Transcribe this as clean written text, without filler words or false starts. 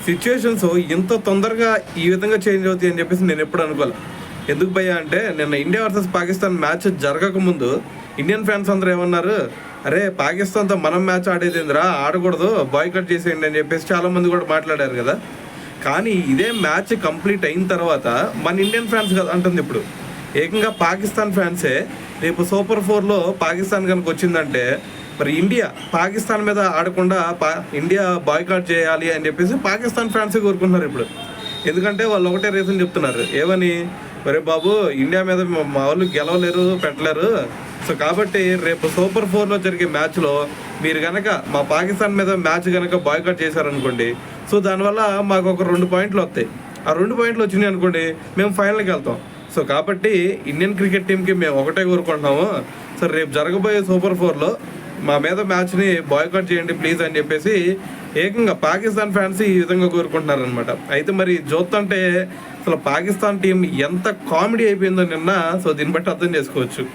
Situations ఇంత తొందరగా ఈ విధంగా చేంజ్ అవుతాయి అని చెప్పేసి నేను ఎప్పుడు అనుకోలే. ఎందుకు భయ్యా అంటే నిన్న ఇండియా వర్సెస్ పాకిస్తాన్ మ్యాచ్ జరగకముందు ఇండియన్ ఫ్యాన్స్ అందరూ ఏమన్నారు, అరే పాకిస్తాన్తో మనం మ్యాచ్ ఆడేదేందిరా, ఆడకూడదు, బాయ్కట్ చేసేయండి అని చెప్పేసి చాలామంది కూడా మాట్లాడారు కదా. కానీ ఇదే మ్యాచ్ కంప్లీట్ అయిన తర్వాత మన ఇండియన్ ఫ్యాన్స్ కదా అంటుంది ఇప్పుడు ఏకంగా పాకిస్తాన్ ఫ్యాన్సే రేపు సూపర్ 4లో పాకిస్తాన్ కనుక వచ్చిందంటే మరి ఇండియా పాకిస్తాన్ మీద ఆడకుండా ఇండియా బాయ్కాట్ చేయాలి అని చెప్పేసి పాకిస్తాన్ ఫ్యాన్సే కోరుకుంటున్నారు ఇప్పుడు. ఎందుకంటే వాళ్ళు ఒకటే రీజన్ చెప్తున్నారు, ఏమని, ఒరే బాబు ఇండియా మీద మా వాళ్ళు గెలవలేరు, పెట్టలేరు, సో కాబట్టి రేపు సూపర్ 4లో జరిగే మ్యాచ్లో మీరు కనుక మా పాకిస్తాన్ మీద మ్యాచ్ కనుక బాయ్కాట్ చేశారనుకోండి, సో దానివల్ల మాకు ఒక 2 పాయింట్లు వస్తాయి. ఆ 2 పాయింట్లు వచ్చినాయి అనుకోండి మేము ఫైనల్కి వెళ్తాం. సో కాబట్టి ఇండియన్ క్రికెట్ టీంకి మేము ఒకటే కోరుకుంటున్నాము, సో రేపు జరగబోయే సూపర్ 4లో మా మీద మ్యాచ్ని బాయ్కాట్ చేయండి ప్లీజ్ అని చెప్పేసి ఏకంగా పాకిస్తాన్ ఫ్యాన్స్ ఈ విధంగా కోరుకుంటున్నారనమాట. అయితే మరి చూస్తుంటే అసలు పాకిస్తాన్ టీం ఎంత కామెడీ అయిపోయిందో నిన్న, సో దీన్ని బట్టి అర్థం చేసుకోవచ్చు.